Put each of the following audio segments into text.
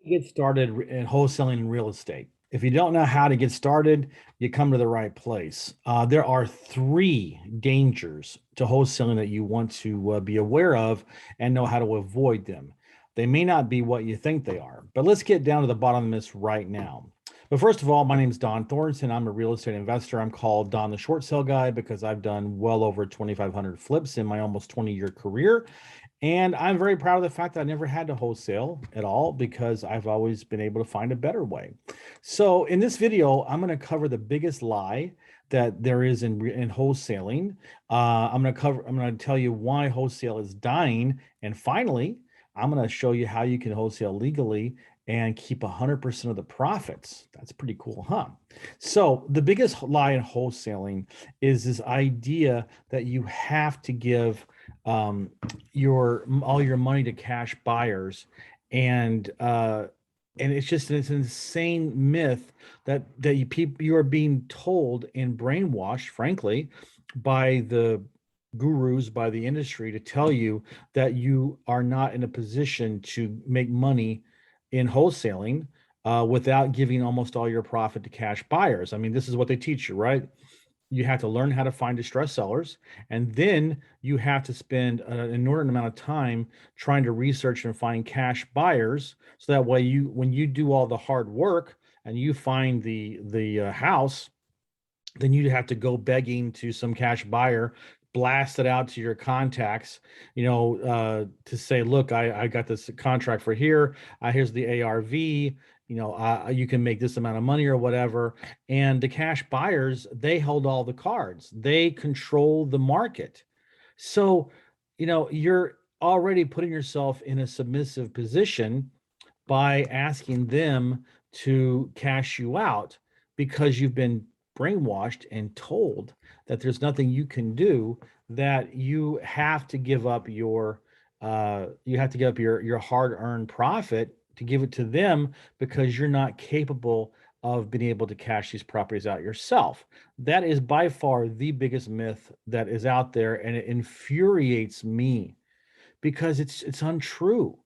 Get started in wholesaling in real estate. If you don't know how to get started, you come to the right place. There are three dangers to wholesaling that you want to be aware of and know how to avoid them. They may not be what you think they are, but let's get down to the bottom of this right now. But first of all, my name is Dohn Thornton. I'm a real estate investor. I'm called Don the Short Sale Guy because I've done well over 2,500 flips in my almost 20-year career. And I'm very proud of the fact that I never had to wholesale at all because I've always been able to find a better way. So in this video, I'm going to cover the biggest lie that there is in wholesaling. I'm going to tell you why wholesale is dying. And finally, I'm going to show you how you can wholesale legally and keep 100% of the profits. That's pretty cool, huh? So the biggest lie in wholesaling is this idea that you have to give your all your money to cash buyers, and it's just this insane myth that you are being told and brainwashed, frankly, by the gurus, by the industry, to tell you that you are not in a position to make money in wholesaling without giving almost all your profit to cash buyers. I mean, this is what they teach you, right? You have to learn how to find distressed sellers, and then you have to spend an inordinate amount of time trying to research and find cash buyers, so that way when you do all the hard work and you find the house, then you have to go begging to some cash buyer, blast it out to your contacts, to say, look, I got this contract for here. Here's the ARV. You can make this amount of money or whatever. And the cash buyers, they hold all the cards. They control the market. So, you're already putting yourself in a submissive position by asking them to cash you out because you've been brainwashed and told that there's nothing you can do, that you have to give up your hard-earned profit to give it to them because you're not capable of being able to cash these properties out yourself. That is by far the biggest myth that is out there, and it infuriates me because it's untrue.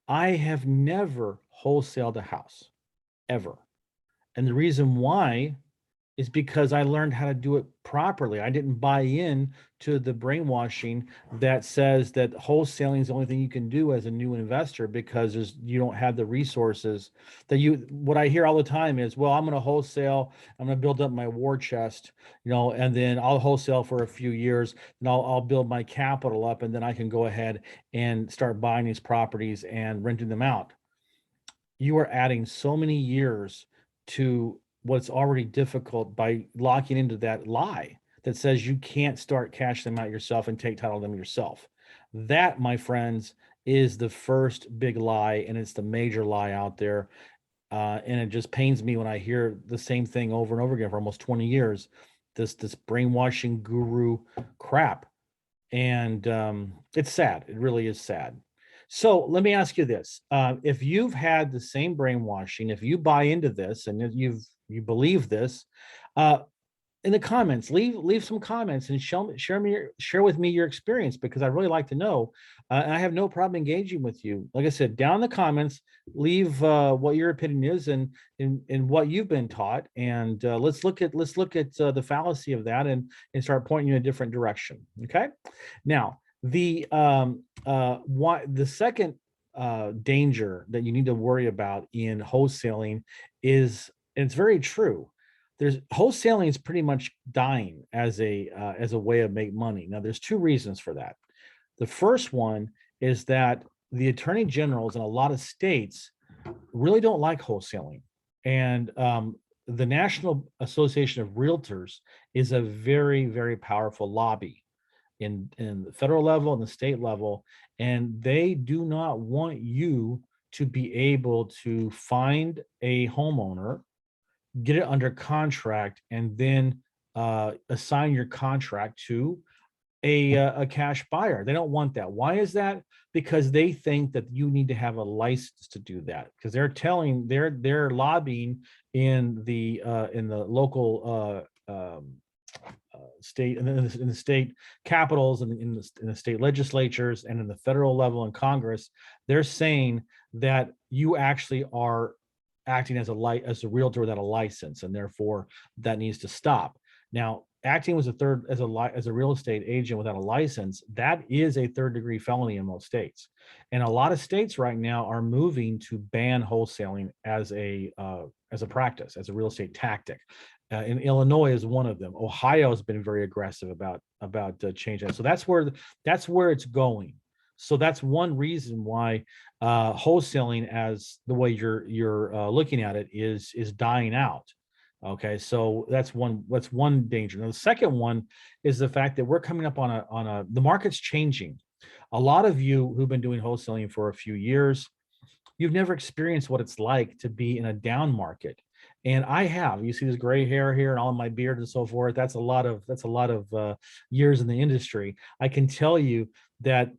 I have never wholesaled a house, ever. And the reason why is because I learned how to do it properly. I didn't buy in to the brainwashing that says that wholesaling is the only thing you can do as a new investor because you don't have the resources what I hear all the time is, well, I'm going to wholesale, I'm going to build up my war chest, and then I'll wholesale for a few years, and I'll build my capital up, and then I can go ahead and start buying these properties and renting them out. You are adding so many years to what's already difficult by locking into that lie that says you can't start cashing them out yourself and take title of them yourself. That, my friends, is the first big lie, and it's the major lie out there. And it just pains me when I hear the same thing over and over again for almost 20 years, this brainwashing guru crap. And it's sad. It really is sad. So let me ask you this: if you've had the same brainwashing, if you buy into this and if you believe this, uh, in the comments, leave some comments and share with me your experience, because I really like to know. And I have no problem engaging with you. Like I said, down in the comments, leave what your opinion is and what you've been taught, and let's look at the fallacy of that and start pointing you in a different direction. Okay. Now, the second danger that you need to worry about in wholesaling is, and it's very true, there's wholesaling is pretty much dying as a way of make money. Now, there's two reasons for that. The first one is that the attorney generals in a lot of states really don't like wholesaling, and the National Association of Realtors is a very, very powerful lobby in the federal level and the state level, and they do not want you to be able to find a homeowner, get it under contract, and then assign your contract to a cash buyer. They don't want that. Why is that? Because they think that you need to have a license to do that, because they're lobbying in the local state and in the state capitals and in the state legislatures and in the federal level in Congress, they're saying that you actually are acting as a realtor without a license, and therefore that needs to stop. Now, acting as a real estate agent without a license, that is a third-degree felony in most states. And a lot of states right now are moving to ban wholesaling as a practice, as a real estate tactic. And Illinois is one of them. Ohio has been very aggressive about changing that. So that's where it's going. So that's one reason why wholesaling, as the way you're looking at it, is dying out. Okay, so that's one danger. Now the second one is the fact that we're coming up on the market's changing. A lot of you who've been doing wholesaling for a few years, you've never experienced what it's like to be in a down market. And I have. You see this gray hair here and all of my beard and so forth. That's a lot of years in the industry. I can tell you that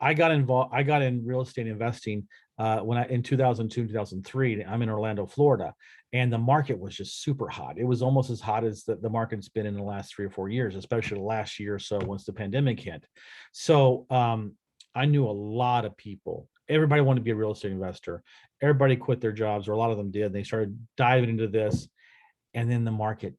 I got involved. I got in real estate investing in 2002, 2003. I'm in Orlando, Florida, and the market was just super hot. It was almost as hot as the market's been in the last 3 or 4 years, especially the last year or so once the pandemic hit. So I knew a lot of people. Everybody wanted to be a real estate investor. Everybody quit their jobs, or a lot of them did. They started diving into this, and then the market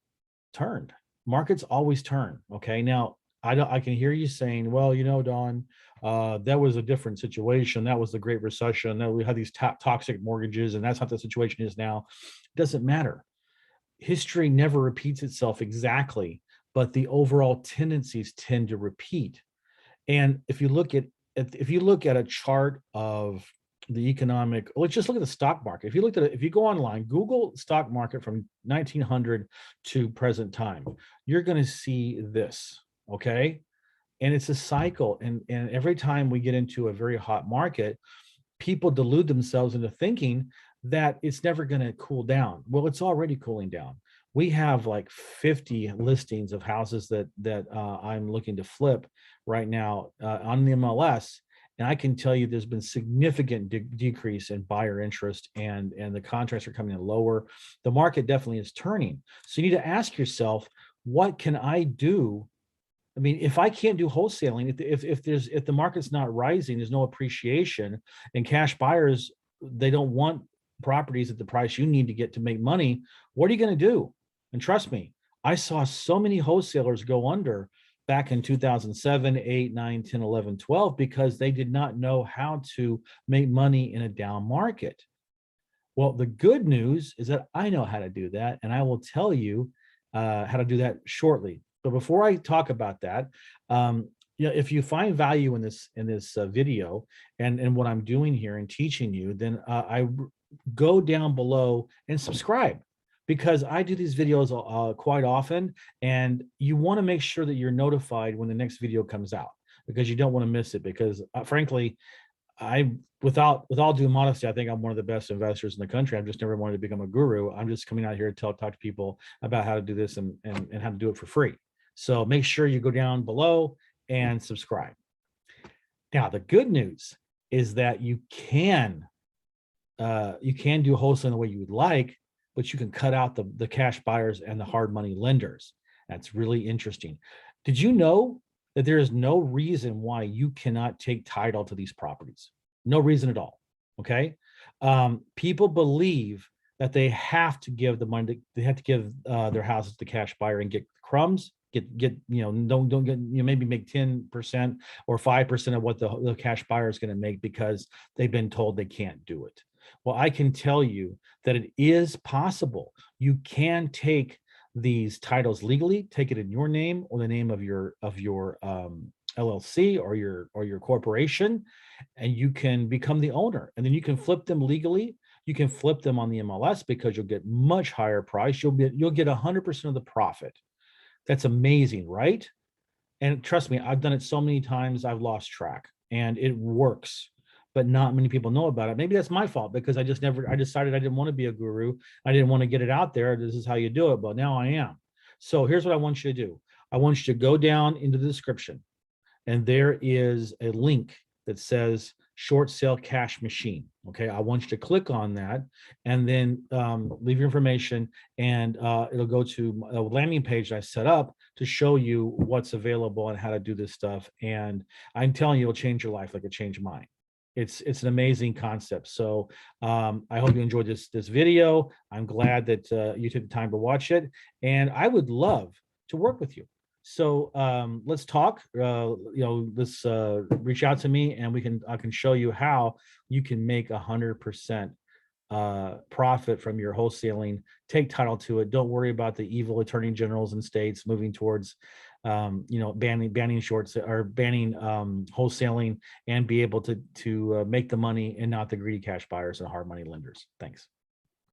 turned. Markets always turn. Okay, now I can hear you saying, well, Dohn, that was a different situation. That was the Great Recession. That we had these toxic mortgages, and that's not the situation is now. It doesn't matter. History never repeats itself exactly, but the overall tendencies tend to repeat. And if you look at a chart of the economic, let's just look at the stock market. If you go online, Google stock market from 1900 to present time, you're going to see this. Okay. And it's a cycle. And every time we get into a very hot market, people delude themselves into thinking that it's never going to cool down. Well, it's already cooling down. We have like 50 listings of houses that I'm looking to flip right now on the MLS. And I can tell you there's been significant decrease in buyer interest, and the contracts are coming in lower. The market definitely is turning. So you need to ask yourself, what can I do? I mean, if I can't do wholesaling, if the market's not rising, there's no appreciation, and cash buyers, they don't want properties at the price you need to get to make money, what are you going to do? And trust me, I saw so many wholesalers go under back in 2007, 8, 9, 10, 11, 12, because they did not know how to make money in a down market. Well, the good news is that I know how to do that, and I will tell you how to do that shortly. But before I talk about that, if you find value in this video and what I'm doing here and teaching you, then I go down below and subscribe, because I do these videos quite often, and you want to make sure that you're notified when the next video comes out, because you don't want to miss it. Because frankly, with all due modesty, I think I'm one of the best investors in the country. I've just never wanted to become a guru. I'm just coming out here to talk to people about how to do this and how to do it for free. So make sure you go down below and subscribe. Now, the good news is that you can do wholesaling the way you would like, but you can cut out the cash buyers and the hard money lenders. That's really interesting. Did you know that there is no reason why you cannot take title to these properties? No reason at all. Okay. People believe that they have to give the money, they have to give their houses to the cash buyer and get crumbs, don't get, maybe make 10% or 5% of what the cash buyer is going to make, because they've been told they can't do it. Well, I can tell you that it is possible. You can take these titles legally, take it in your name or the name of your LLC or your corporation, and you can become the owner, and then you can flip them legally. You can flip them on the MLS, because you'll get much higher price. You'll get 100% of the profit. That's amazing, right? And trust me, I've done it so many times, I've lost track, and it works, but not many people know about it. Maybe that's my fault, because I decided I didn't want to be a guru. I didn't want to get it out there. This is how you do it, but now I am. So here's what I want you to do. I want you to go down into the description, and there is a link that says short sale cash machine. Okay, I want you to click on that, and then leave your information, and it'll go to a landing page I set up to show you what's available and how to do this stuff. And I'm telling you, it'll change your life like it changed mine. It's an amazing concept. So I hope you enjoyed this video. I'm glad that you took the time to watch it, and I would love to work with you. So let's talk. Let's reach out to me, and I can show you how you can make 100% profit from your wholesaling. Take title to it. Don't worry about the evil attorney generals in states moving towards banning shorts or banning wholesaling, and be able to make the money and not the greedy cash buyers and hard money lenders. Thanks.